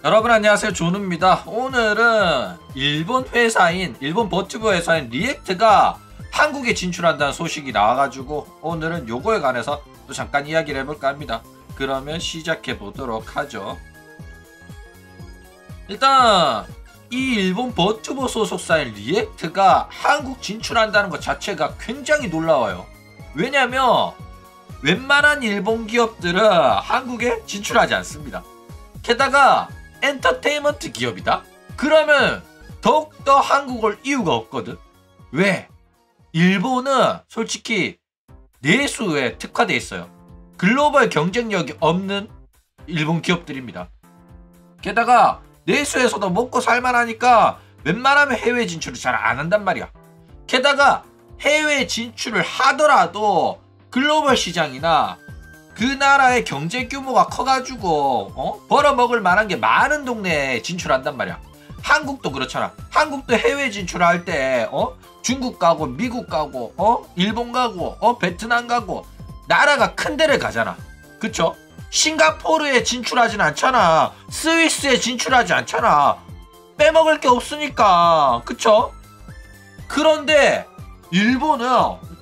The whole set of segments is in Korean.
여러분 안녕하세요, 조누입니다. 오늘은 일본 버튜버 회사인 리액트가 한국에 진출한다는 소식이 나와가지고 오늘은 요거에 관해서 또 잠깐 이야기를 해볼까 합니다. 그러면 시작해 보도록 하죠. 일단 이 일본 버튜버 소속사인 리액트가 한국 진출한다는 것 자체가 굉장히 놀라워요. 왜냐면 웬만한 일본 기업들은 한국에 진출하지 않습니다. 게다가 엔터테인먼트 기업이다? 그러면 더욱더 한국 올 이유가 없거든. 왜? 일본은 솔직히 내수에 특화되어 있어요. 글로벌 경쟁력이 없는 일본 기업들입니다. 게다가 내수에서도 먹고 살만하니까 웬만하면 해외 진출을 잘 안 한단 말이야. 게다가 해외 진출을 하더라도 글로벌 시장이나 그 나라의 경제 규모가 커가지고 벌어먹을 만한 게 많은 동네에 진출한단 말이야. 한국도 그렇잖아. 한국도 해외 진출할 때 중국 가고 미국 가고 일본 가고 베트남 가고 나라가 큰 데를 가잖아. 그쵸? 싱가포르에 진출하진 않잖아. 스위스에 진출하지 않잖아. 빼먹을 게 없으니까. 그쵸? 그런데 일본은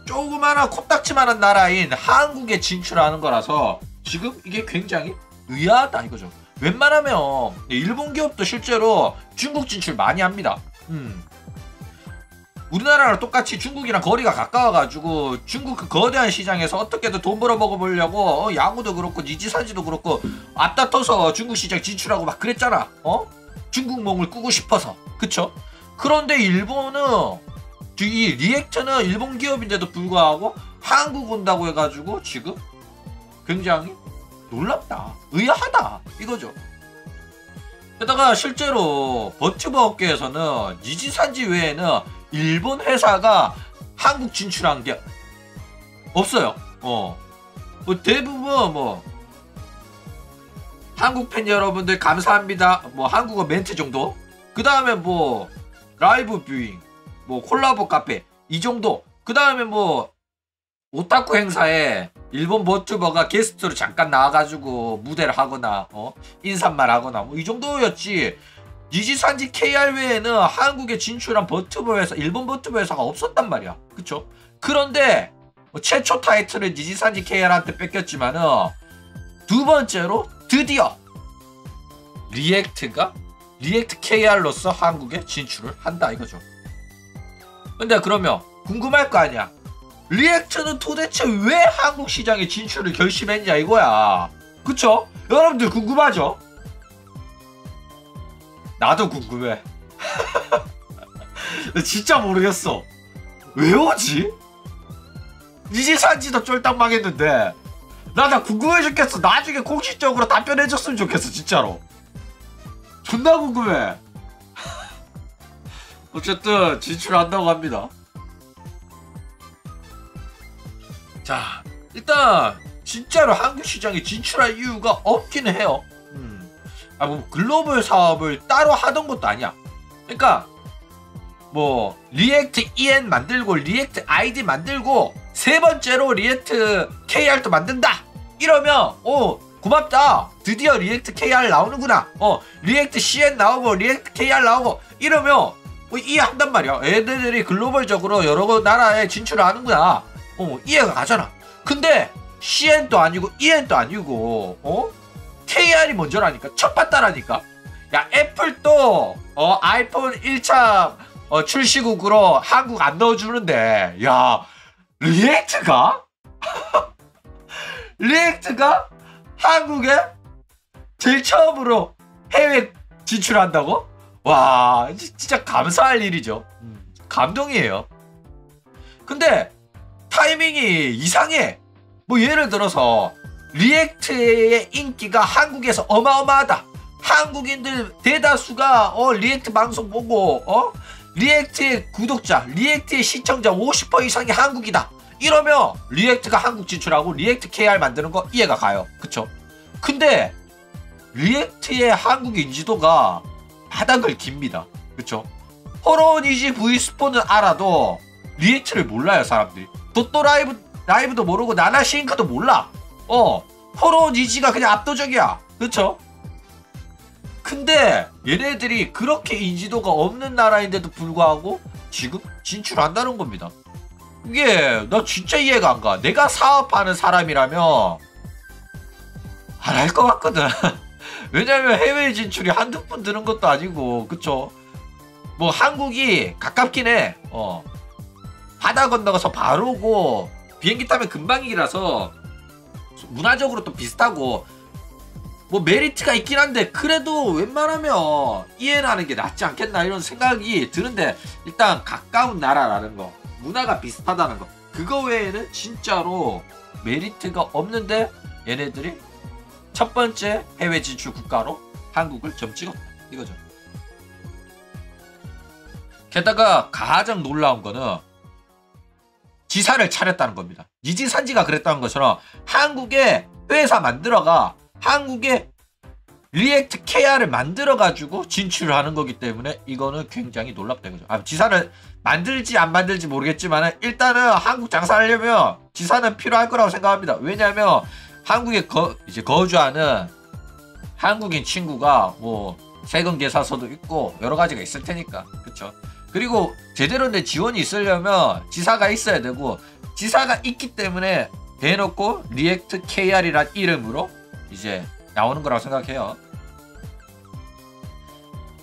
조그마한 코딱지만한 나라인 한국에 진출하는 거라서 지금 이게 굉장히 의아하다 이거죠. 웬만하면 일본 기업도 실제로 중국 진출 많이 합니다. 우리나라랑 똑같이 중국이랑 거리가 가까워가지고 중국 그 거대한 시장에서 어떻게든 돈 벌어 먹어보려고 야구도 그렇고 니지산지도 그렇고 앞다퉈서 중국 시장 진출하고 막 그랬잖아. 중국 몽을 꾸고 싶어서. 그쵸? 그런데 일본은 이 리액트는 일본 기업인데도 불구하고 한국 온다고 해가지고 지금 굉장히 놀랍다, 의아하다 이거죠. 게다가 실제로 버튜버 업계에서는 니지산지 외에는 일본 회사가 한국 진출한 게 없어요. 뭐 대부분 한국 팬 여러분들 감사합니다 한국어 멘트 정도, 그 다음에 라이브 뷰잉 콜라보 카페 이 정도, 그 다음에 오타쿠 행사에 일본 버튜버가 게스트로 잠깐 나와가지고 무대를 하거나 인사말 하거나 이 정도였지. 니지산지 KR 외에는 한국에 진출한 버튜버 회사, 일본 버튜버 회사가 없었단 말이야. 그쵸? 그런데 최초 타이틀을 니지산지 KR한테 뺏겼지만은 두 번째로 드디어 리액트 KR로서 한국에 진출을 한다 이거죠. 근데 그러면 궁금할 거 아니야. 리액트는 도대체 왜 한국 시장에 진출을 결심했냐 이거야. 그쵸? 여러분들 궁금하죠? 나도 궁금해. 진짜 모르겠어. 왜 오지? 니지산지도 쫄딱 망했는데 나 궁금해 죽겠어. 나중에 공식적으로 답변해줬으면 좋겠어 진짜로. 존나 궁금해. 어쨌든 진출한다고 합니다. 자, 일단 진짜로 한국 시장에 진출할 이유가 없기는 해요. 글로벌 사업을 따로 하던 것도 아니야. 그러니까 리액트 EN 만들고 리액트 ID 만들고 세 번째로 리액트 KR도 만든다 이러면 고맙다, 드디어 리액트 KR 나오는구나, 리액트 CN 나오고 리액트 KR 나오고 이러면 이해한단 말이야. 애들이 글로벌적으로 여러 나라에 진출을 하는구나. 이해가 가잖아. 근데 CN도 아니고 EN도 아니고 KR이 먼저라니까. 첫 봤다라니까. 야, 애플도 아이폰 1차 출시국으로 한국 안 넣어주는데 야, 리액트가 한국에 제일 처음으로 해외 진출한다고? 와, 진짜 감사할 일이죠. 감동이에요. 근데 타이밍이 이상해. 예를 들어서 리액트의 인기가 한국에서 어마어마하다. 한국인들 대다수가 리액트 방송 보고 리액트의 구독자, 리액트의 시청자 50% 이상이 한국이다. 이러면 리액트가 한국 진출하고 리액트 KR 만드는 거 이해가 가요. 그쵸? 근데 리액트의 한국 인지도가 바닥을 깁니다. 그쵸? 호로니지 V스포는 알아도 리액트를 몰라요 사람들이. 도또 라이브도 모르고 나나싱크도 몰라. 호로니지가 그냥 압도적이야. 그쵸? 근데 얘네들이 그렇게 인지도가 없는 나라인데도 불구하고 지금 진출한다는 겁니다. 이게 나 진짜 이해가 안 가. 내가 사업하는 사람이라면 안 할 것 같거든. 왜냐면 해외 진출이 한두 푼 드는 것도 아니고, 그쵸? 뭐 한국이 가깝긴 해. 바다 건너가서 바로 오고 비행기 타면 금방이라서 문화적으로 또 비슷하고 뭐 메리트가 있긴 한데, 그래도 웬만하면 이해를 하는 게 낫지 않겠나 이런 생각이 드는데, 일단 가까운 나라라는 거, 문화가 비슷하다는 거, 그거 외에는 진짜로 메리트가 없는데 얘네들이 첫 번째 해외 진출 국가로 한국을 점 찍었다 이거죠. 게다가 가장 놀라운 거는 지사를 차렸다는 겁니다. 니지산지가 그랬다는 것처럼 한국에 회사 만들어가 한국에 리액트 KR을 만들어가지고 진출을 하는 거기 때문에 이거는 굉장히 놀랍다 이거죠. 지사를 만들지 안 만들지 모르겠지만 일단은 한국 장사하려면 지사는 필요할 거라고 생각합니다. 왜냐하면 한국에 이제 거주하는 한국인 친구가 뭐 세금 계산서도 있고 여러 가지가 있을 테니까, 그쵸? 그리고 제대로 된 지원이 있으려면 지사가 있어야 되고, 지사가 있기 때문에 대놓고 리액트 KR이란 이름으로 이제 나오는 거라고 생각해요.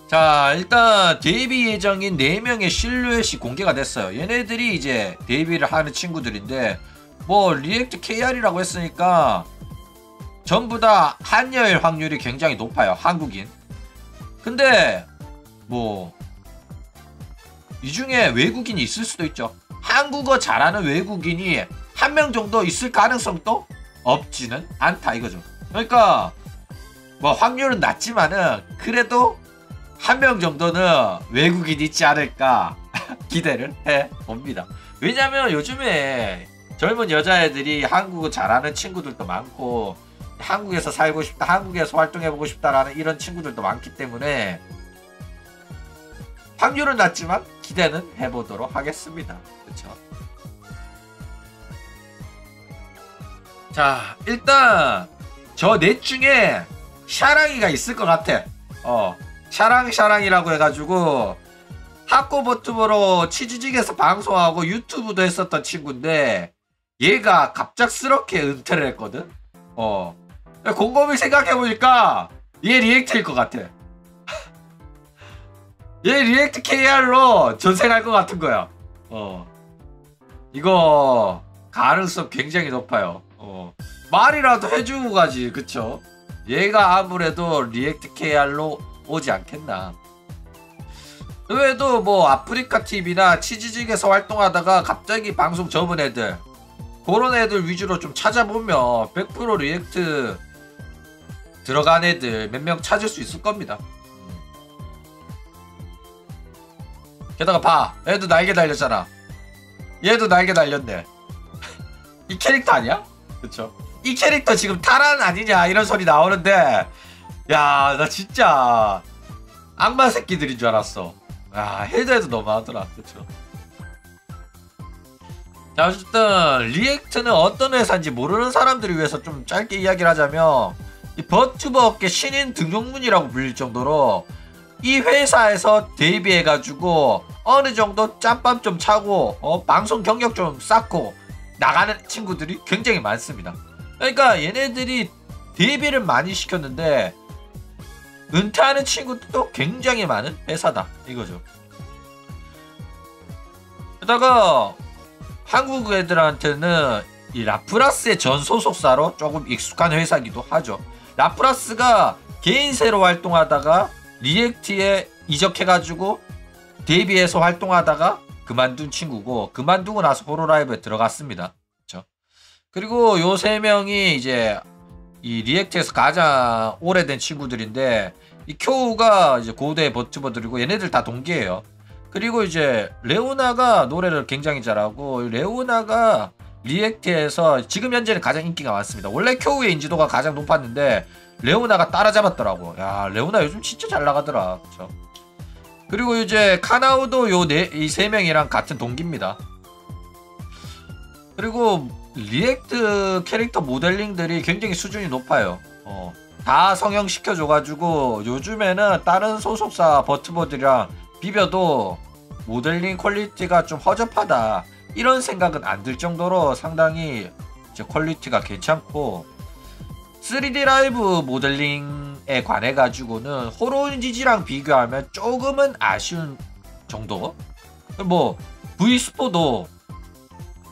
자, 일단 데뷔 예정인 4명의 실루엣이 공개가 됐어요. 얘네들이 이제 데뷔를 하는 친구들인데, 뭐 리액트 KR이라고 했으니까 전부 다 한여일 확률이 굉장히 높아요. 한국인. 근데 뭐 이 중에 외국인이 있을 수도 있죠. 한국어 잘하는 외국인이 한 명 정도 있을 가능성도 없지는 않다 이거죠. 그러니까 뭐 확률은 낮지만은 그래도 한 명 정도는 외국인 있지 않을까 기대를 해봅니다. 왜냐면 요즘에 젊은 여자애들이 한국어 잘하는 친구들도 많고, 한국에서 살고 싶다, 한국에서 활동해보고 싶다라는 이런 친구들도 많기 때문에 확률은 낮지만 기대는 해보도록 하겠습니다. 그쵸? 자, 일단 저 넷 중에 샤랑이가 있을 것 같아. 샤랑이라고 해가지고 학고버튜버로 치즈직에서 방송하고 유튜브도 했었던 친구인데, 얘가 갑작스럽게 은퇴를 했거든. 곰곰이 생각해보니까 얘 리액트일 것 같아. 얘 리액트 KR로 전생할 것 같은 거야. 이거 가능성 굉장히 높아요. 말이라도 해주고 가지, 그쵸? 얘가 아무래도 리액트 KR로 오지 않겠나. 그 외에도 뭐 아프리카 TV나 치즈직에서 활동하다가 갑자기 방송 접은 애들, 그런 애들 위주로 좀 찾아보면 100% 리액트 들어간 애들 몇 명 찾을 수 있을 겁니다. 게다가 봐, 얘도 날개 달렸잖아. 얘도 날개 달렸네. 이 캐릭터 아니야? 그쵸? 이 캐릭터 지금 탈환 아니냐 이런 소리 나오는데, 야, 나 진짜 악마 새끼들인 줄 알았어. 야, 해도 해도 너무하더라. 그쵸? 자, 어쨌든 리액트는 어떤 회사인지 모르는 사람들을 위해서 좀 짧게 이야기를 하자면, 이 버튜버 업계 신인 등용문이라고 불릴 정도로 이 회사에서 데뷔해가지고 어느 정도 짬밥 좀 차고 방송 경력 좀 쌓고 나가는 친구들이 굉장히 많습니다. 그러니까 얘네들이 데뷔를 많이 시켰는데 은퇴하는 친구들도 굉장히 많은 회사다 이거죠. 게다가 한국 애들한테는 이 라프라스의 전 소속사로 조금 익숙한 회사이기도 하죠. 라프라스가 개인세로 활동하다가 리액트에 이적해가지고 데뷔해서 활동하다가 그만둔 친구고, 그만두고 나서 호로라이브에 들어갔습니다. 그렇죠? 그리고 요 세 명이 이제 이 리액트에서 가장 오래된 친구들인데, 이 쿄우가 이제 고대 버튜버들이고 얘네들 다 동기예요. 그리고 이제 레오나가 노래를 굉장히 잘하고, 레오나가 리액트에서 지금 현재는 가장 인기가 많습니다. 원래 쿄우의 인지도가 가장 높았는데 레오나가 따라잡았더라고. 야, 레오나 요즘 진짜 잘 나가더라. 그쵸? 그리고 이제 카나우도 이 세 명이랑 같은 동기입니다. 그리고 리액트 캐릭터 모델링들이 굉장히 수준이 높아요. 다 성형시켜줘가지고 요즘에는 다른 소속사 버트버들이랑 비벼도 모델링 퀄리티가 좀 허접하다 이런 생각은 안 들 정도로 상당히 이제 퀄리티가 괜찮고 3D 라이브 모델링에 관해 가지고는 호론지지랑 비교하면 조금은 아쉬운 정도. 뭐 V4도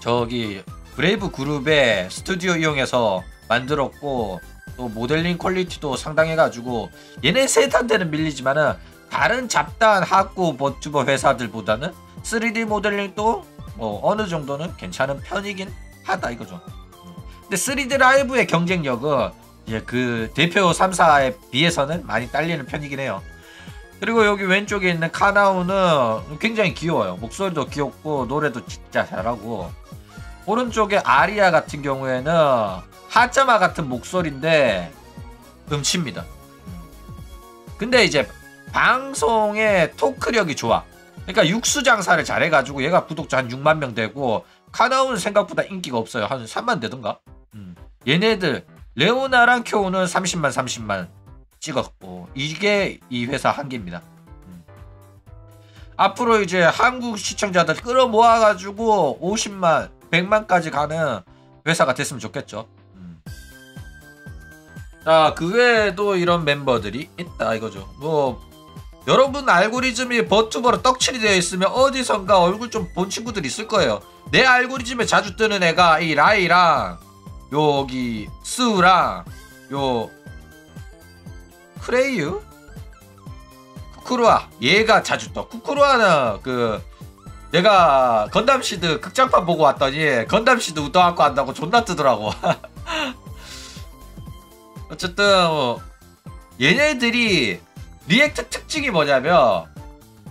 저기 브레이브 그룹의 스튜디오 이용해서 만들었고 또 모델링 퀄리티도 상당해가지고 얘네 셋한테는 밀리지만은 다른 잡다한 하고 버튜버 회사들보다는 3D 모델링도 뭐 어느 정도는 괜찮은 편이긴 하다 이거죠. 근데 3D 라이브의 경쟁력은 이제 그 대표 3사에 비해서는 많이 딸리는 편이긴 해요. 그리고 여기 왼쪽에 있는 카나우는 굉장히 귀여워요. 목소리도 귀엽고 노래도 진짜 잘하고, 오른쪽에 아리아 같은 경우에는 하자마 같은 목소리인데 음치입니다. 근데 이제 방송의 토크력이 좋아. 그러니까 육수 장사를 잘해가지고 얘가 구독자 한 6만 명 되고, 카나우는 생각보다 인기가 없어요. 한 3만 되던가. 얘네들 레오나랑 쿄우는 30만 찍었고, 이게 이 회사 한계입니다. 앞으로 이제 한국 시청자들 끌어모아가지고 50만 100만까지 가는 회사가 됐으면 좋겠죠. 자, 그 외에도 이런 멤버들이 있다 이거죠. 뭐 여러분 알고리즘이 버튜버로 떡칠이 되어 있으면 어디선가 얼굴 좀 본 친구들 있을 거예요. 내 알고리즘에 자주 뜨는 애가 이 라이랑 여기 스우랑 요 크레이유? 쿠쿠루아, 얘가 자주 떠. 쿠쿠루아는 그 내가 건담시드 극장판 보고 왔더니 건담시드 우떠갖고 한다고 존나 뜨더라고. 어쨌든 얘네들이 리액트 특징이 뭐냐면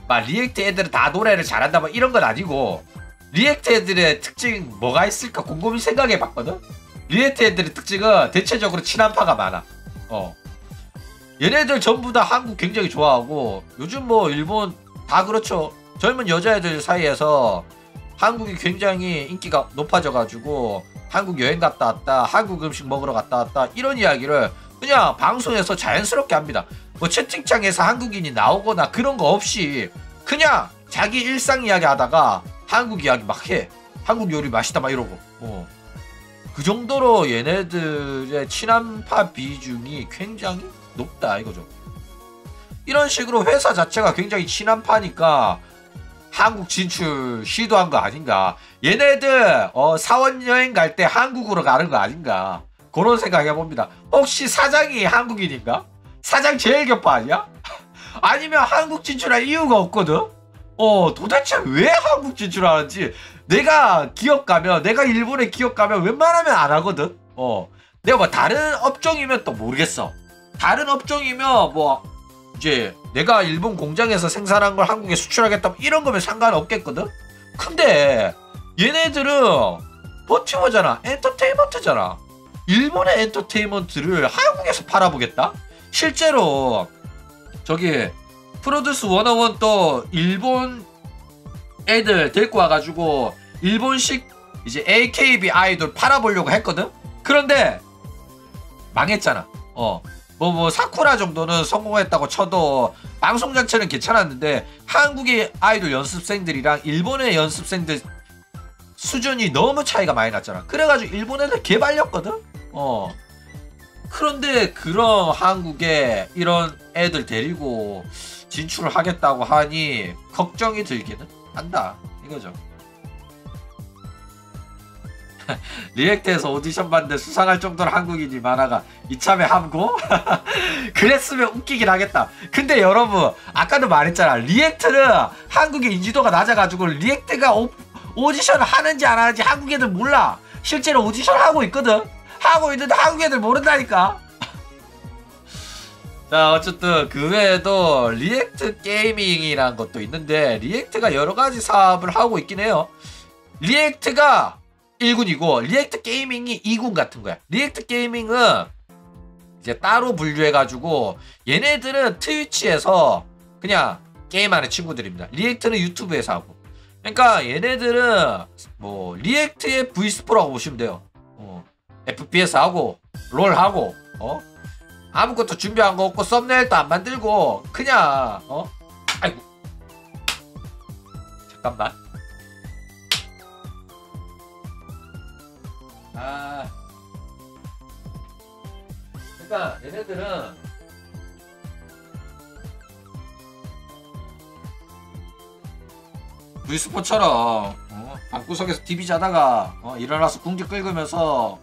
막 리액트 애들은 다 노래를 잘한다 뭐 이런 건 아니고, 리액트 애들의 특징 뭐가 있을까 곰곰이 생각해 봤거든. 리액트 애들의 특징은 대체적으로 친한파가 많아. 얘네들 전부 다 한국 굉장히 좋아하고, 요즘 뭐 일본 다 그렇죠. 젊은 여자애들 사이에서 한국이 굉장히 인기가 높아져가지고 한국 여행 갔다 왔다, 한국 음식 먹으러 갔다 왔다 이런 이야기를 그냥 방송에서 자연스럽게 합니다. 뭐 채팅창에서 한국인이 나오거나 그런 거 없이 그냥 자기 일상 이야기 하다가 한국 이야기 막 해. 한국 요리 맛있다 막 이러고. 그 정도로 얘네들의 친한파 비중이 굉장히 높다 이거죠. 이런 식으로 회사 자체가 굉장히 친한파니까 한국 진출 시도한 거 아닌가. 얘네들 사원여행 갈 때 한국으로 가는 거 아닌가, 그런 생각 해봅니다. 혹시 사장이 한국인인가? 사장 제일 격파 아니야? 아니면 한국 진출할 이유가 없거든. 도대체 왜 한국 진출하는지. 내가 기업 가면, 내가 일본에 기업 가면 웬만하면 안 하거든. 내가 뭐 다른 업종이면 또 모르겠어. 다른 업종이면 뭐 이제 내가 일본 공장에서 생산한 걸 한국에 수출하겠다 이런 거면 상관없겠거든. 근데 얘네들은 버티버잖아. 엔터테인먼트잖아. 일본의 엔터테인먼트를 한국에서 팔아보겠다? 실제로 저기 프로듀스 101 또 일본 애들 데리고 와가지고 일본식 이제 AKB 아이돌 팔아보려고 했거든. 그런데 망했잖아. 뭐 사쿠라 정도는 성공했다고 쳐도 방송 자체는 괜찮았는데 한국의 아이돌 연습생들이랑 일본의 연습생들 수준이 너무 차이가 많이 났잖아. 그래가지고 일본 애들 개발렸거든. 그런데 그런 한국에 이런 애들 데리고 진출을 하겠다고 하니 걱정이 들기는 한다 이거죠. 리액트에서 오디션 봤는데 수상할 정도로 한국인이 많아가 이참에 함고? 그랬으면 웃기긴 하겠다. 근데 여러분 아까도 말했잖아. 리액트는 한국의 인지도가 낮아가지고 리액트가 오디션 하는지 안 하는지 한국 애들 몰라. 실제로 오디션 하고 있거든. 하고 있는데 한국 애들 모른다니까. 자, 어쨌든 그 외에도 리액트 게이밍이라는 것도 있는데 리액트가 여러가지 사업을 하고 있긴 해요. 리액트가 1군이고 리액트 게이밍이 2군 같은 거야. 리액트 게이밍은 이제 따로 분류해가지고 얘네들은 트위치에서 그냥 게임하는 친구들입니다. 리액트는 유튜브에서 하고. 그러니까 얘네들은 뭐 리액트의 V 스포라고 보시면 돼요. FPS 하고 롤 하고 아무것도 준비한 거 없고 썸네일도 안 만들고 그냥 아이고 잠깐만. 그러니까 얘네들은 V스포처럼 방구석에서 TV 자다가 일어나서 궁지 긁으면서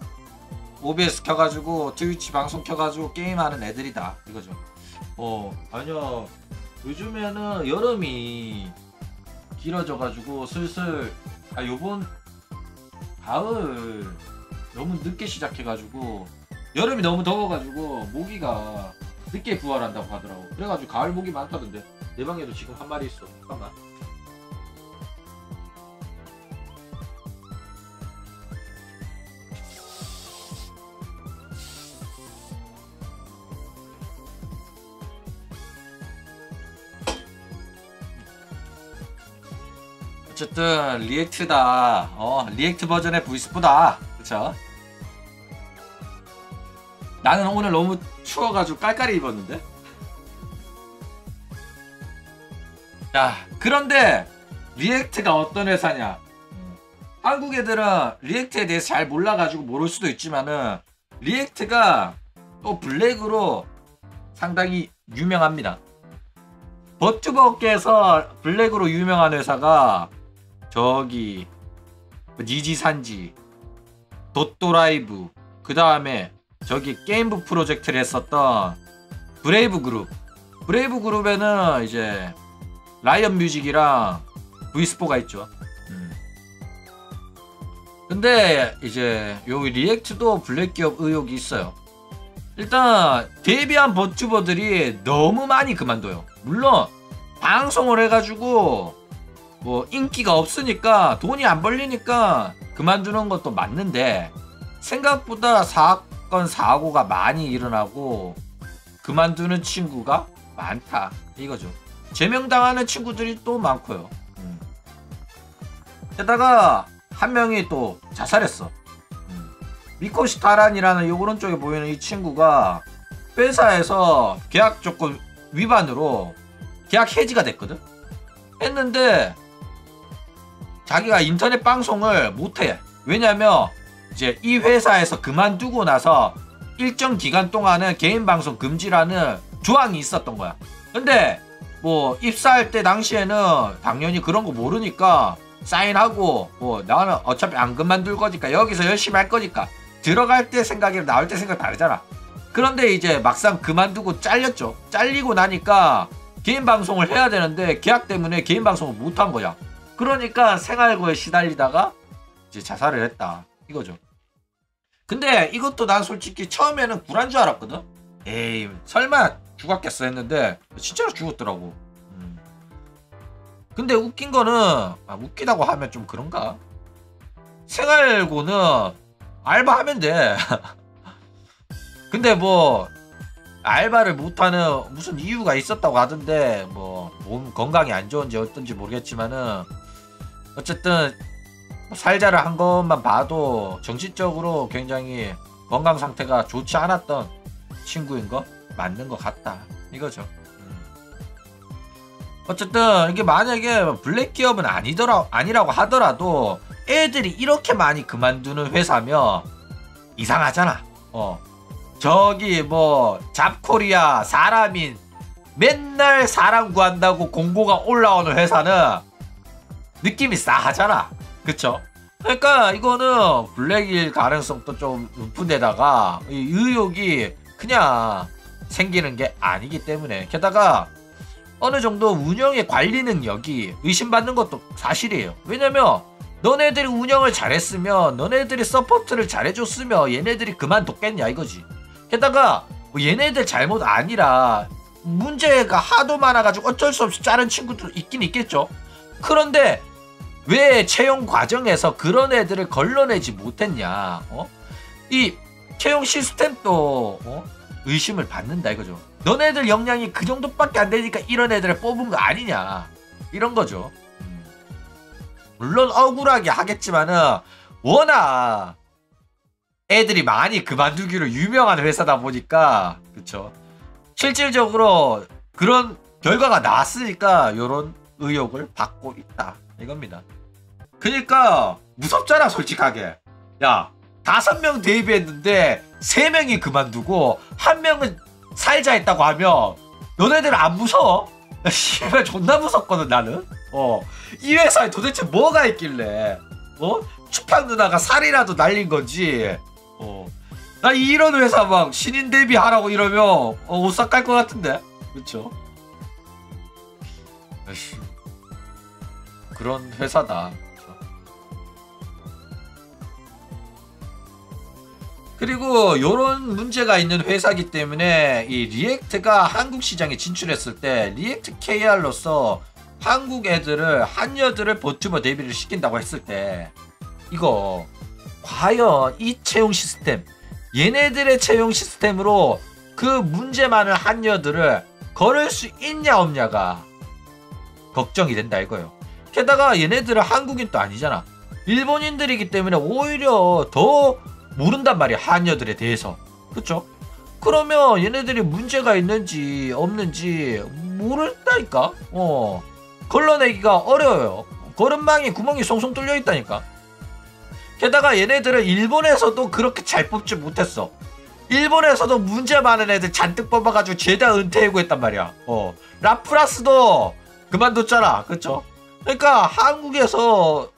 OBS 켜가지고 트위치 방송 켜가지고 게임하는 애들이다 이거죠. 아니요, 요즘에는 여름이 길어져가지고 슬슬 요번 가을 너무 늦게 시작해가지고 여름이 너무 더워가지고 모기가 늦게 부활한다고 하더라고. 그래가지고 가을 모기 많다던데 내 방에도 지금 한 마리 있어. 잠깐만. 어쨌든 리액트다. 리액트 버전의 V스포다. 그쵸? 나는 오늘 너무 추워가지고 깔깔이 입었는데. 자, 그런데 리액트가 어떤 회사냐? 한국 애들은 리액트에 대해서 잘 몰라가지고 모를 수도 있지만은 리액트가 또 블랙으로 상당히 유명합니다. 버튜버 업계에서 블랙으로 유명한 회사가 저기 니지산지, 돗도라이브, 그 다음에 저기 게임부 프로젝트를 했었던 브레이브 그룹. 브레이브 그룹에는 이제 라이언 뮤직이랑 V스포가 있죠. 근데 이제 요 리액트도 블랙 기업 의혹이 있어요. 일단 데뷔한 버튜버들이 너무 많이 그만둬요. 물론 방송을 해가지고 뭐 인기가 없으니까 돈이 안 벌리니까 그만두는 것도 맞는데 생각보다 사건 사고가 많이 일어나고 그만두는 친구가 많다 이거죠. 제명당하는 친구들이 또 많고요. 게다가 한 명이 또 자살했어. 미코시 타란이라는 요 오른쪽에 보이는 이 친구가 회사에서 계약 조건 위반으로 계약 해지가 됐거든. 했는데 자기가 인터넷 방송을 못해. 왜냐면 이제 이 회사에서 그만두고 나서 일정 기간 동안은 개인 방송 금지라는 조항이 있었던 거야. 근데 뭐 입사할 때 당시에는 당연히 그런 거 모르니까 사인하고 뭐 나는 어차피 안 그만둘 거니까 여기서 열심히 할 거니까 들어갈 때 생각이랑 나올 때 생각 다르잖아. 그런데 이제 막상 그만두고 잘렸죠. 잘리고 나니까 개인 방송을 해야 되는데 계약 때문에 개인 방송을 못 한 거야. 그러니까 생활고에 시달리다가 이제 자살을 했다 이거죠. 근데 이것도 난 솔직히 처음에는 굴한 줄 알았거든. 에이 설마 죽었겠어 했는데 진짜로 죽었더라고. 근데 웃긴 거는 웃기다고 하면 좀 그런가? 생활고는 알바하면 돼. 근데 뭐 알바를 못하는 무슨 이유가 있었다고 하던데 뭐 몸 건강이 안 좋은지 어떤지 모르겠지만은 어쨌든 살자를 한 것만 봐도 정신적으로 굉장히 건강 상태가 좋지 않았던 친구인 거 맞는 것 같다 이거죠. 어쨌든 이게 만약에 블랙 기업은 아니라고 하더라도 애들이 이렇게 많이 그만두는 회사면 이상하잖아. 저기 뭐 잡코리아 사람인 맨날 사람 구한다고 공고가 올라오는 회사는 느낌이 싸하잖아. 그쵸? 그러니까 이거는 블랙일 가능성도 좀 높은 데다가 이 의혹이 그냥 생기는 게 아니기 때문에 게다가 어느 정도 운영의 관리 능력이 의심받는 것도 사실이에요. 왜냐면 너네들이 운영을 잘했으면 너네들이 서포트를 잘해줬으면 얘네들이 그만뒀겠냐 이거지. 게다가 뭐 얘네들 잘못 아니라 문제가 하도 많아가지고 어쩔 수 없이 자른 친구도 있긴 있겠죠. 그런데 왜 채용 과정에서 그런 애들을 걸러내지 못했냐. 이 채용 시스템도 의심을 받는다 이거죠. 너네들 역량이 그 정도밖에 안 되니까 이런 애들을 뽑은 거 아니냐 이런 거죠. 물론 억울하게 하겠지만은 워낙 애들이 많이 그만두기로 유명한 회사다 보니까 그쵸. 실질적으로 그런 결과가 나왔으니까 요런 의혹을 받고 있다 이겁니다. 그니까 무섭잖아 솔직하게. 야 5명 데뷔했는데 3명이 그만두고 1명은 살자 했다고 하면 너네들 안 무서워? 야 씨발 존나 무섭거든 나는. 이 회사에 도대체 뭐가 있길래 추팡 누나가 살이라도 날린 건지. 나 이런 회사 막 신인 데뷔하라고 이러면 오싹 갈 것 같은데. 그쵸? 에이씨, 그런 회사다. 그쵸? 그리고 요런 문제가 있는 회사기 때문에 이 리액트가 한국 시장에 진출했을 때 리액트 KR로서 한국 애들을 한여들을 버튜버 데뷔를 시킨다고 했을 때 이거 과연 이 채용 시스템 얘네들의 채용 시스템으로 그 문제 많은 한여들을 걸을 수 있냐 없냐가 걱정이 된다 이거예요. 게다가 얘네들은 한국인도 아니잖아. 일본인들이기 때문에 오히려 더 모른단 말이야 한여들에 대해서. 그쵸? 그러면 얘네들이 문제가 있는지 없는지 모른다니까. 걸러내기가 어려워요. 걸음망에 구멍이 송송 뚫려 있다니까. 게다가 얘네들은 일본에서도 그렇게 잘 뽑지 못했어. 일본에서도 문제 많은 애들 잔뜩 뽑아가지고 죄다 은퇴하고 했단 말이야. 라프라스도 그만뒀잖아. 그쵸? 그러니까 한국에서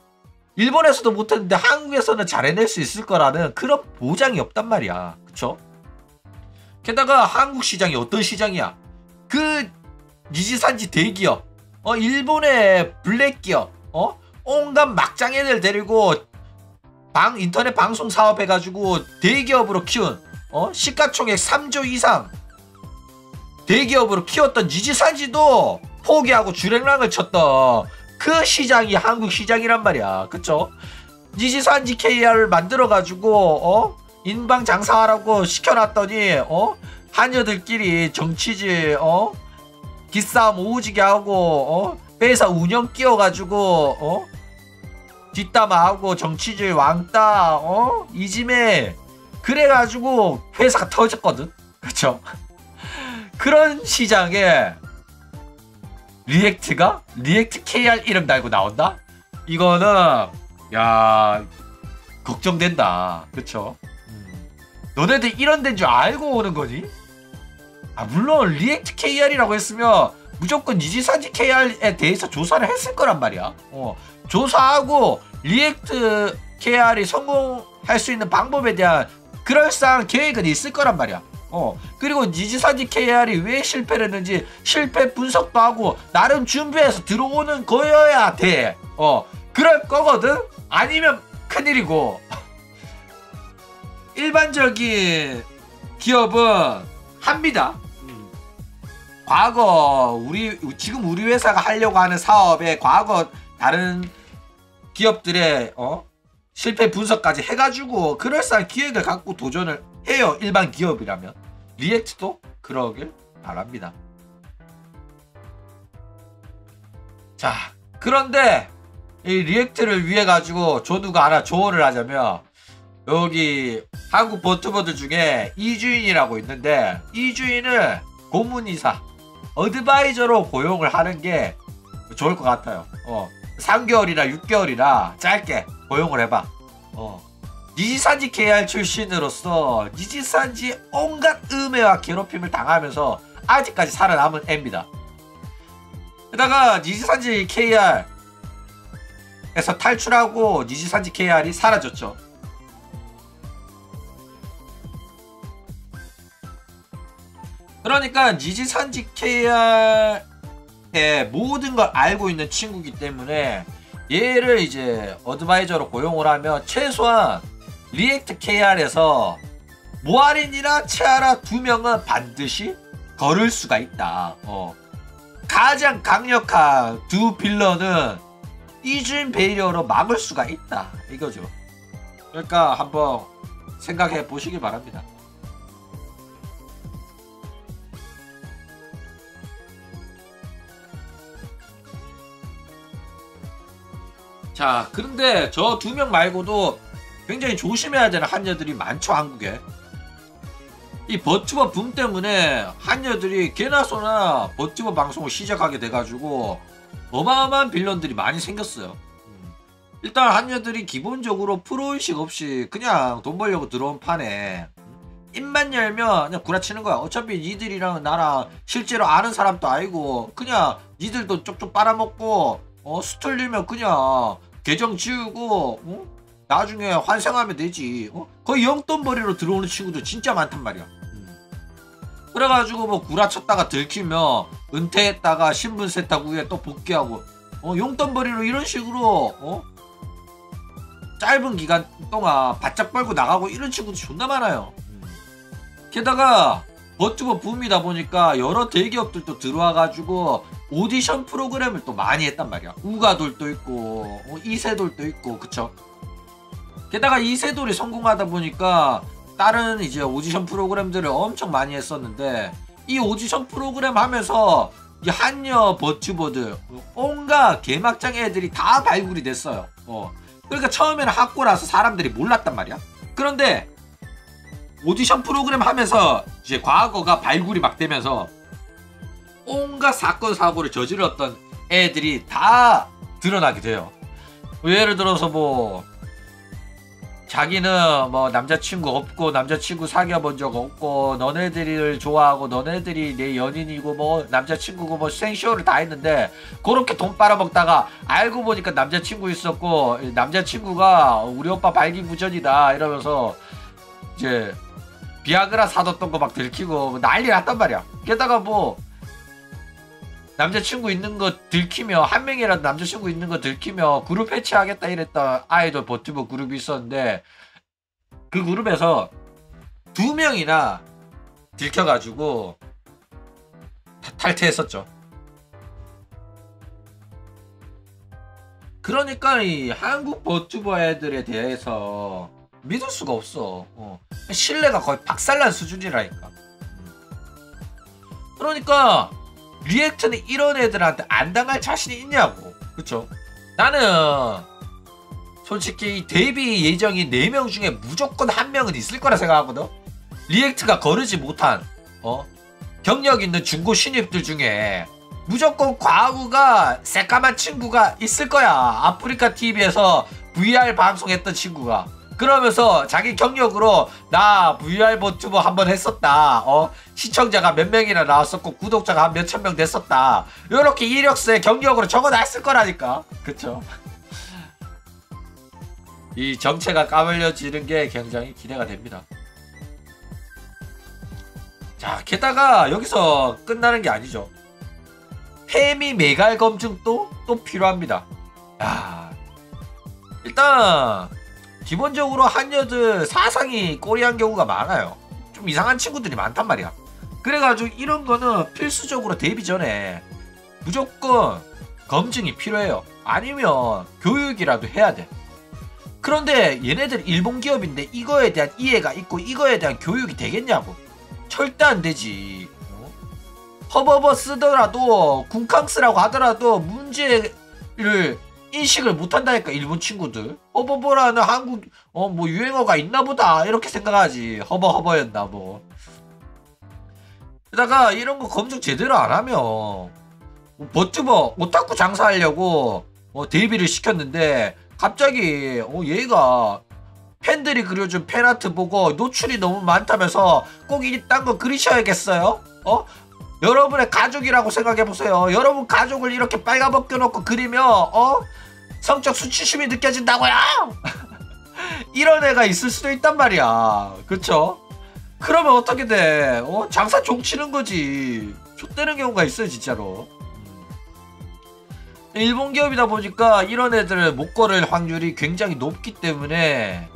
일본에서도 못했는데 한국에서는 잘 해낼 수 있을 거라는 그런 보장이 없단 말이야. 그쵸? 게다가 한국 시장이 어떤 시장이야? 그 니지산지 대기업, 일본의 블랙 기업, 온갖 막장 애들 데리고 인터넷 방송 사업 해가지고 대기업으로 키운 시가총액 3조 이상 대기업으로 키웠던 니지산지도 포기하고 주랭랑을 쳤던 그 시장이 한국 시장이란 말이야. 그쵸? 니지산지 KR을 만들어가지고 인방 장사하라고 시켜놨더니 한여들끼리 정치질 기싸움 오지게 하고 회사 운영 끼워가지고 뒷담화하고 정치질 왕따 이짐에 그래가지고 회사가 터졌거든. 그쵸? 그런 시장에 리액트 KR 이름 달고 나온다? 이거는 야 걱정된다. 그쵸? 너네들 이런 데인 줄 알고 오는 거니? 물론 리액트 KR이라고 했으면 무조건 니지산지 KR에 대해서 조사를 했을 거란 말이야. 조사하고 리액트 KR이 성공할 수 있는 방법에 대한 그럴싸한 계획은 있을 거란 말이야. 그리고 니지산지 KR이 왜 실패를 했는지 실패 분석도 하고 나름 준비해서 들어오는 거여야 돼. 그럴 거거든? 아니면 큰일이고. 일반적인 기업은 합니다. 과거 지금 우리 회사가 하려고 하는 사업에 과거 다른 기업들의 실패 분석까지 해가지고 그럴싸한 기획을 갖고 도전을 해요. 일반 기업이라면. 리액트도 그러길 바랍니다. 자, 그런데 이 리액트를 위해 가지고 조누가 하나 조언을 하자면 여기 한국 버튜버들 중에 이주인이라고 있는데 이주인을 고문이사 어드바이저로 고용을 하는 게 좋을 것 같아요. 3개월이나 6개월이나 짧게 고용을 해봐. 니지산지 KR 출신으로서 니지산지 온갖 음해와 괴롭힘을 당하면서 아직까지 살아남은 애입니다. 게다가 니지산지 KR에서 탈출하고 니지산지 KR이 사라졌죠. 그러니까 니지산지 KR의 모든 걸 알고 있는 친구이기 때문에 얘를 이제 어드바이저로 고용을 하면 최소한 리액트 KR에서 모아린이나 채아라 2명은 반드시 걸을 수가 있다. 가장 강력한 두 빌런은 이준 베이리어로 막을 수가 있다 이거죠. 그러니까 한번 생각해 보시기 바랍니다. 자, 그런데 저 2명 말고도 굉장히 조심해야 되는 한여들이 많죠, 한국에. 이 버튜버 붐 때문에 한여들이 개나소나 버튜버 방송을 시작하게 돼가지고 어마어마한 빌런들이 많이 생겼어요. 일단 한여들이 기본적으로 프로의식 없이 그냥 돈 벌려고 들어온 판에 입만 열면 그냥 구라치는 거야. 어차피 니들이랑 나랑 실제로 아는 사람도 아니고 그냥 니들도 쪽쪽 빨아먹고 수틀리면 그냥 계정 지우고 나중에 환생하면 되지. 거의 용돈벌이로 들어오는 친구들 진짜 많단 말이야. 그래가지고 뭐 구라쳤다가 들키면 은퇴했다가 신분 세탁 후에 또 복귀하고 용돈벌이로 이런 식으로 짧은 기간 동안 바짝 벌고 나가고 이런 친구도 존나 많아요. 게다가 버튜버 붐이다 보니까 여러 대기업들도 들어와가지고 오디션 프로그램을 또 많이 했단 말이야. 우가돌도 있고 이세돌도 있고 그쵸. 게다가 이세돌이 성공하다 보니까 다른 이제 오디션 프로그램들을 엄청 많이 했었는데 이 오디션 프로그램 하면서 이 한여 버튜버들 온갖 개막장 애들이 다 발굴이 됐어요. 그러니까 처음에는 학고라서 사람들이 몰랐단 말이야. 그런데 오디션 프로그램 하면서 이제 과거가 발굴이 막 되면서 온갖 사건 사고를 저질렀던 애들이 다 드러나게 돼요. 예를 들어서 뭐 자기는 뭐 남자친구 없고 남자친구 사귀어 본 적 없고 너네들을 좋아하고 너네들이 내 연인이고 뭐 남자친구고 뭐 생쇼를 다 했는데 그렇게 돈 빨아먹다가 알고 보니까 남자친구 있었고 남자친구가 우리 오빠 발기부전이다 이러면서 이제 비아그라 사뒀던 거 막 들키고 난리 났단 말이야. 게다가 뭐 남자친구 있는 거 들키며 한 명이라도 남자친구 있는 거 들키며 그룹 해체하겠다 이랬던 아이돌 버튜버 그룹이 있었는데 그 그룹에서 2명이나 들켜가지고 탈퇴했었죠. 그러니까 이 한국 버튜버 애들에 대해서 믿을 수가 없어. 신뢰가 거의 박살난 수준이라니까. 그러니까 리액트는 이런 애들한테 안 당할 자신이 있냐고. 그쵸? 나는 솔직히 데뷔 예정인 4명 중에 무조건 1명은 있을 거라 생각하거든. 리액트가 거르지 못한 경력 있는 중고 신입들 중에 무조건 과거가 새까만 친구가 있을 거야. 아프리카 TV에서 VR 방송했던 친구가. 그러면서 자기 경력으로 나 VR 버튜버 한번 했었다. 시청자가 몇 명이나 나왔었고 구독자가 한 몇천 명 됐었다. 요렇게 이력서에 경력으로 적어놨을 거라니까. 그쵸? 이 정체가 까물려지는 게 굉장히 기대가 됩니다. 자, 게다가 여기서 끝나는 게 아니죠. 페미 메갈 검증도 또 필요합니다. 야, 일단 기본적으로 한여들 사상이 꼬리한 경우가 많아요. 좀 이상한 친구들이 많단 말이야. 그래가지고 이런 거는 필수적으로 데뷔 전에 무조건 검증이 필요해요. 아니면 교육이라도 해야 돼. 그런데 얘네들 일본 기업인데 이거에 대한 이해가 있고 이거에 대한 교육이 되겠냐고. 절대 안 되지. 허버버 쓰더라도 쿵캉스라고 하더라도 문제를 인식을 못한다니까. 일본 친구들 허버버라는 한국 뭐 유행어가 있나보다 이렇게 생각하지. 허버허버였나 뭐. 게다가 이런 거 검증 제대로 안 하면 버튜버 오타쿠 장사하려고 데뷔를 시켰는데 갑자기 얘가 팬들이 그려준 팬아트 보고 노출이 너무 많다면서 꼭 이딴 거 그리셔야겠어요? 여러분의 가족이라고 생각해보세요. 여러분 가족을 이렇게 빨가벗겨 놓고 그리면 성적 수치심이 느껴진다고요. 이런 애가 있을 수도 있단 말이야. 그쵸? 그러면 어떻게 돼? 장사 종치는 거지. 좆되는 경우가 있어요 진짜로. 일본 기업이다 보니까 이런 애들을 못 걸을 확률이 굉장히 높기 때문에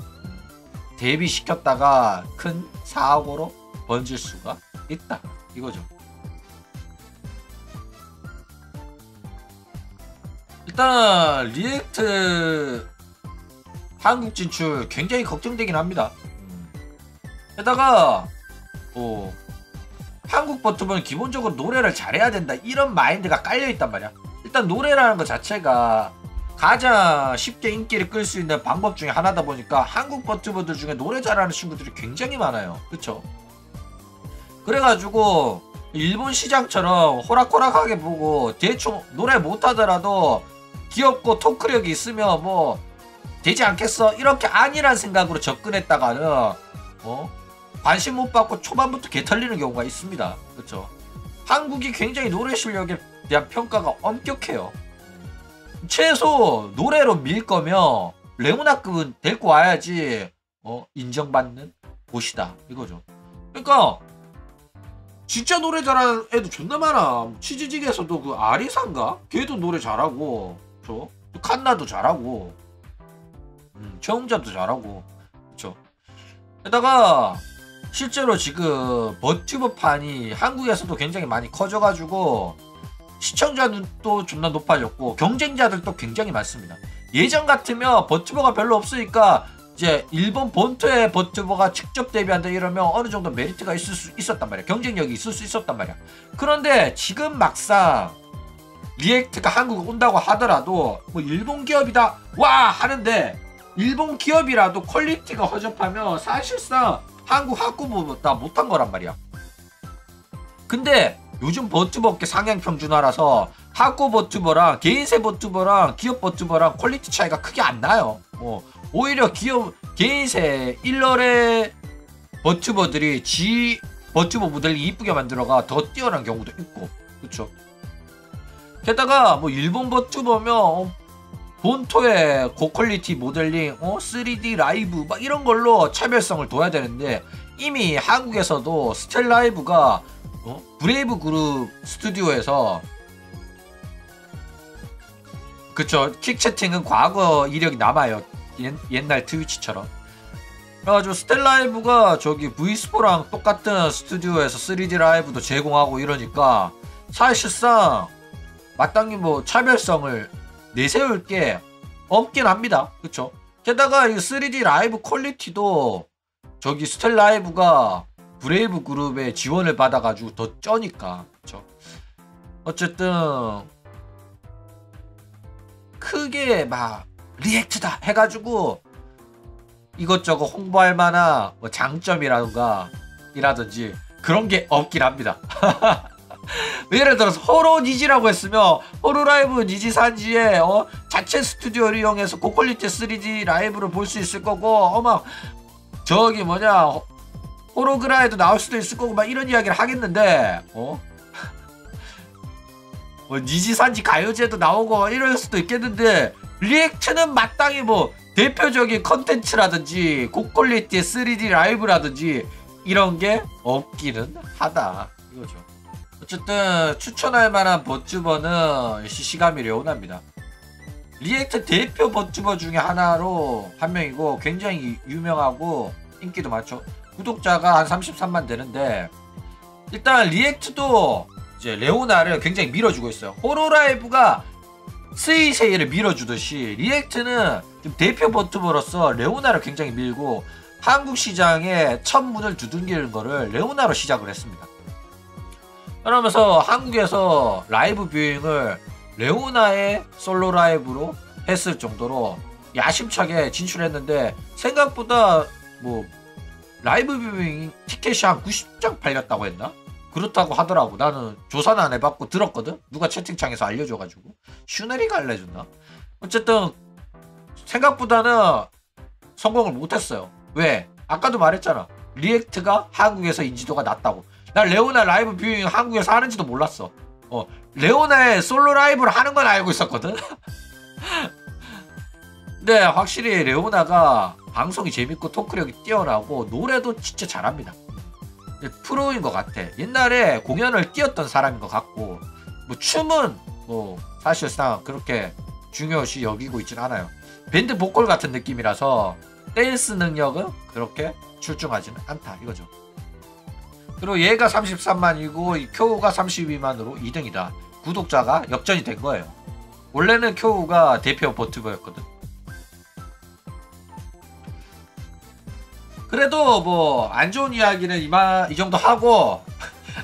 데뷔시켰다가 큰 사고로 번질 수가 있다 이거죠. 일단 리액트 한국 진출 굉장히 걱정되긴 합니다. 게다가 한국 버튜버는 기본적으로 노래를 잘해야 된다 이런 마인드가 깔려있단 말이야. 일단 노래라는 것 자체가 가장 쉽게 인기를 끌 수 있는 방법 중에 하나다 보니까 한국 버튜버들 중에 노래 잘하는 친구들이 굉장히 많아요. 그쵸? 그래가지고 일본 시장처럼 호락호락하게 보고 대충 노래 못하더라도 귀엽고 토크력이 있으면 뭐 되지 않겠어? 이렇게 아니란 생각으로 접근했다가는 관심 못 받고 초반부터 개털리는 경우가 있습니다. 그쵸? 한국이 굉장히 노래 실력에 대한 평가가 엄격해요. 최소 노래로 밀 거면 레오나급은 데리고 와야지 인정받는 곳이다 이거죠. 그러니까 진짜 노래 잘하는 애도 존나 많아. 치즈직에서도 그 아리사인가? 걔도 노래 잘하고 또 칸나도 잘하고 최홍자도 잘하고 그쵸. 게다가 실제로 지금 버튜버판이 한국에서도 굉장히 많이 커져가지고 시청자도 존나 높아졌고 경쟁자들도 굉장히 많습니다. 예전 같으면 버튜버가 별로 없으니까 이제 일본 본토의 버튜버가 직접 데뷔한다 이러면 어느 정도 메리트가 있을 수 있었단 말이야. 경쟁력이 있을 수 있었단 말이야. 그런데 지금 막상 리액트가 한국에 온다고 하더라도 뭐 일본 기업이다 와 하는데 일본 기업이라도 퀄리티가 허접하면 사실상 한국 학구보다 못한 거란 말이야. 근데 요즘 버튜버 업계 상향 평준화라서 학고 버튜버랑 개인세 버튜버랑 기업 버튜버랑 퀄리티 차이가 크게 안 나요. 오히려 기업 개인세 1렬의 버튜버들이 지 버튜버 모델을 이쁘게 만들어가 더 뛰어난 경우도 있고 그쵸. 게다가 뭐 일본 버튜버면 본토의 고퀄리티 모델링 3D 라이브 막 이런 걸로 차별성을 둬야 되는데 이미 한국에서도 스텔라이브가 브레이브 그룹 스튜디오에서 그쵸 킥 채팅은 과거 이력이 남아요. 옛날 트위치처럼. 그래가지고 스텔라이브가 저기 V4랑 똑같은 스튜디오에서 3D 라이브도 제공하고 이러니까 사실상 마땅히 뭐 차별성을 내세울 게 없긴 합니다. 그쵸. 게다가 이 3D 라이브 퀄리티도 저기 스텔라이브가 브레이브 그룹의 지원을 받아가지고 더 쩌니까 그쵸. 어쨌든 크게 막 리액트다 해가지고 이것저것 홍보할 만한 뭐 장점이라든가 이라든지 그런 게 없긴 합니다. 예를 들어서 호로 니지라고 했으면 호로라이브 니지 산지에 자체 스튜디오를 이용해서 고퀄리티 3D 라이브를 볼 수 있을 거고 막 저기 뭐냐 호로그라에도 나올 수도 있을 거고 막 이런 이야기를 하겠는데 뭐 니지산지 가요제도 나오고 이럴 수도 있겠는데 리액트는 마땅히 뭐 대표적인 컨텐츠라든지 고퀄리티의 3D 라이브라든지 이런 게 없기는 하다 이거죠. 어쨌든 추천할 만한 버튜버는 시시가미 레오나입니다. 리액트 대표 버튜버 중에 하나로 한 명이고 굉장히 유명하고 인기도 많죠. 구독자가 한 33만 되는데 일단 리액트도 이제 레오나를 굉장히 밀어주고 있어요. 호로라이브가 스이세이를 밀어주듯이 리액트는 좀 대표 버튜버로서 레오나를 굉장히 밀고 한국 시장에 첫 문을 두들기는 거를 레오나로 시작을 했습니다. 그러면서 한국에서 라이브 뷰잉을 레오나의 솔로 라이브로 했을 정도로 야심차게 진출했는데 생각보다 뭐 라이브 뷰잉 티켓이 한 90장 팔렸다고 했나? 그렇다고 하더라고. 나는 조사는 안 해봤고 들었거든? 누가 채팅창에서 알려줘가지고 슈네리가 알려줬나? 어쨌든 생각보다는 성공을 못했어요. 왜? 아까도 말했잖아. 리액트가 한국에서 인지도가 낮다고. 난 레오나 라이브 뷰잉 한국에서 하는지도 몰랐어. 레오나의 솔로 라이브를 하는 건 알고 있었거든? 근데 확실히 레오나가 방송이 재밌고 토크력이 뛰어나고 노래도 진짜 잘합니다. 프로인 것 같아. 옛날에 공연을 뛰었던 사람인 것 같고 뭐 춤은 뭐 사실상 그렇게 중요시 여기고 있진 않아요. 밴드 보컬 같은 느낌이라서 댄스 능력은 그렇게 출중하지는 않다 이거죠. 그리고 얘가 33만이고 이 쿄우가 32만으로 2등이다. 구독자가 역전이 된 거예요. 원래는 쿄우가 대표 버튜버였거든. 그래도 뭐 안 좋은 이야기는 이 정도 하고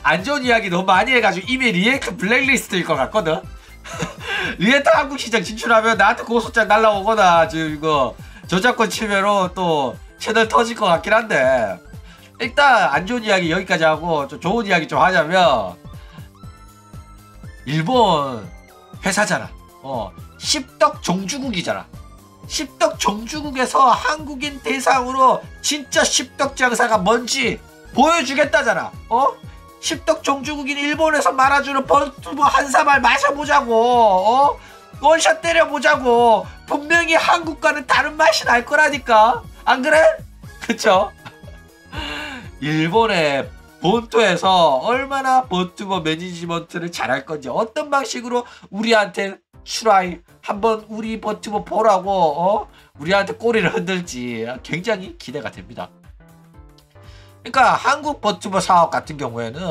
안 좋은 이야기 너무 많이 해가지고 이미 리액트 블랙리스트일 것 같거든. 리액트 한국 시장 진출하면 나한테 고소장 날라오거나 지금 이거 저작권 침해로 또 채널 터질 것 같긴 한데, 일단 안 좋은 이야기 여기까지 하고 좀 좋은 이야기 좀 하자면, 일본 회사잖아. 십덕 종주국이잖아. 십덕 종주국에서 한국인 대상으로 진짜 십덕 장사가 뭔지 보여주겠다잖아. 십덕 종주국인 일본에서 말아주는 버튜버 한 사발 마셔보자고. 원샷 때려보자고. 분명히 한국과는 다른 맛이 날 거라니까. 안 그래? 그쵸? 일본의 본토에서 얼마나 버튜버 매니지먼트를 잘할 건지, 어떤 방식으로 우리한테 추라이 한번 우리 버튜버 보라고 우리한테 꼬리를 흔들지 굉장히 기대가 됩니다. 그러니까 한국 버튜버 사업 같은 경우에는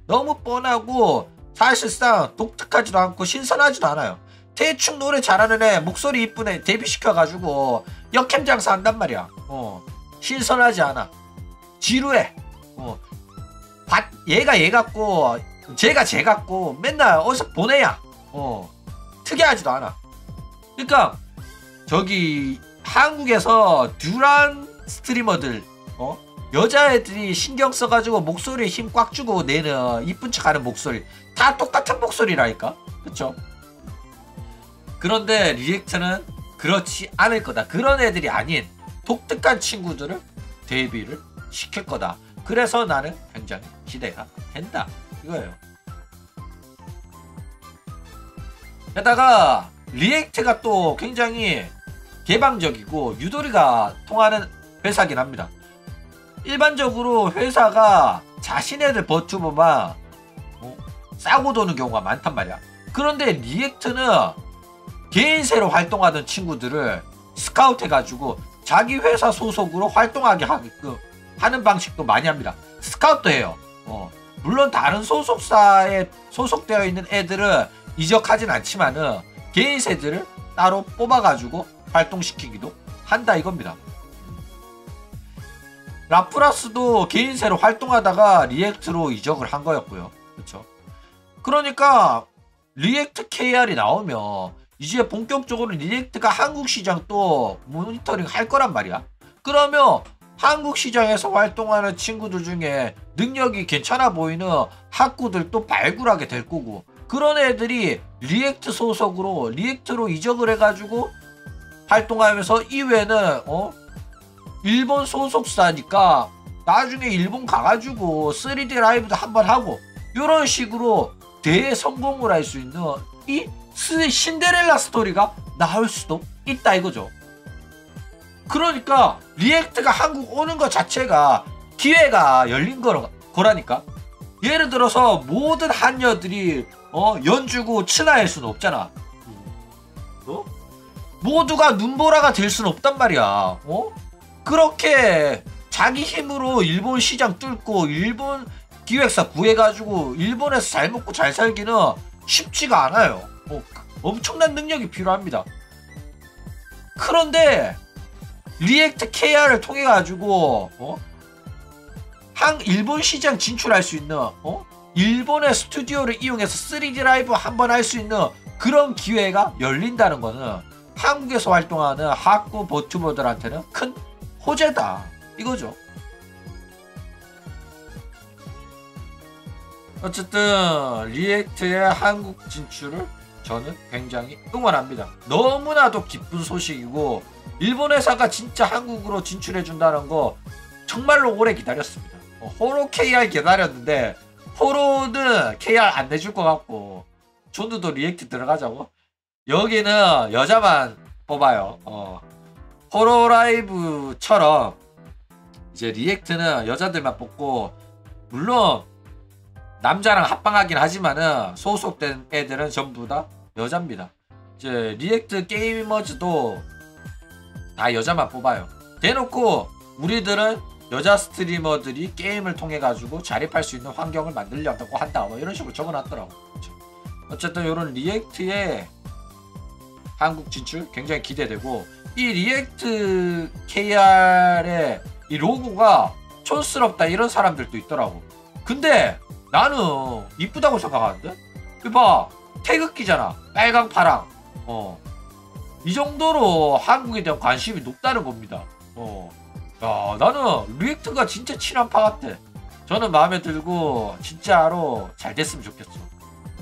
너무 뻔하고 사실상 독특하지도 않고 신선하지도 않아요. 대충 노래 잘하는 애, 목소리 이쁜 애 데뷔시켜가지고 역캠 장사한단 말이야. 신선하지 않아. 지루해. 얘가 얘 같고 쟤가 쟤 같고 맨날 어디서 보내야. 특이하지도 않아. 그러니까 저기 한국에서 듀란 스트리머들, 여자애들이 신경 써가지고 목소리에 힘 꽉 주고 내는 이쁜 척하는 목소리 다 똑같은 목소리라니까. 그쵸? 그런데 리액트는 그렇지 않을 거다. 그런 애들이 아닌 독특한 친구들을 데뷔를 시킬 거다. 그래서 나는 굉장히 기대가 된다 이거예요. 게다가 리액트가 또 굉장히 개방적이고 유도리가 통하는 회사긴 합니다. 일반적으로 회사가 자신애들 버튜버만 싸고 도는 경우가 많단 말이야. 그런데 리액트는 개인세로 활동하던 친구들을 스카우트 해가지고 자기 회사 소속으로 활동하게 하게끔 하는 방식도 많이 합니다. 스카우트 해요. 물론 다른 소속사에 소속되어 있는 애들은 이적하진 않지만은 개인세들을 따로 뽑아가지고 활동시키기도 한다 이겁니다. 라프라스도 개인세로 활동하다가 리액트로 이적을 한 거였고요. 그렇죠? 그러니까 리액트 KR이 나오면 이제 본격적으로 리액트가 한국 시장 또 모니터링 할 거란 말이야. 그러면 한국 시장에서 활동하는 친구들 중에 능력이 괜찮아 보이는 학구들 또 발굴하게 될 거고, 그런 애들이 리액트 소속으로 리액트로 이적을 해가지고 활동하면서 이외에는 일본 소속사니까 나중에 일본 가가지고 3D 라이브도 한번 하고 이런 식으로 대성공을 할 수 있는 이 신데렐라 스토리가 나올 수도 있다 이거죠. 그러니까 리액트가 한국 오는 것 자체가 기회가 열린 거라니까. 예를 들어서 모든 한여들이 연주고 친화할 수는 없잖아. 모두가 눈보라가 될 수는 없단 말이야. 그렇게 자기 힘으로 일본 시장 뚫고 일본 기획사 구해가지고 일본에서 잘 먹고 잘 살기는 쉽지가 않아요. 엄청난 능력이 필요합니다. 그런데 리액트 KR을 통해 가지고 일본 시장 진출할 수 있는 일본의 스튜디오를 이용해서 3D 라이브 한번 할 수 있는 그런 기회가 열린다는 거는 한국에서 활동하는 학구 버튜버들한테는 큰 호재다 이거죠. 어쨌든 리액트의 한국 진출을 저는 굉장히 응원합니다. 너무나도 기쁜 소식이고 일본 회사가 진짜 한국으로 진출해준다는 거 정말로 오래 기다렸습니다. 호로 KR 기다렸는데 호로는 KR 안 내줄 것 같고, 존드도 리액트 들어가자고. 여기는 여자만 뽑아요. 호로 라이브처럼 이제 리액트는 여자들만 뽑고, 물론 남자랑 합방하긴 하지만은 소속된 애들은 전부 다 여자입니다. 이제 리액트 게이머즈도 다 여자만 뽑아요. 대놓고 우리들은 여자 스트리머들이 게임을 통해 가지고 자립할 수 있는 환경을 만들려고 한다 뭐 이런 식으로 적어놨더라고. 그렇죠? 어쨌든 이런 리액트의 한국 진출 굉장히 기대되고, 이 리액트 KR의 이 로고가 촌스럽다 이런 사람들도 있더라고. 근데 나는 이쁘다고 생각하는데? 이봐, 태극기잖아. 빨강 파랑. 이 정도로 한국에 대한 관심이 높다는 겁니다. 야, 나는 리액트가 진짜 친한파 같아. 저는 마음에 들고 진짜로 잘 됐으면 좋겠어.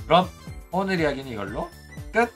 그럼 오늘 이야기는 이걸로 끝.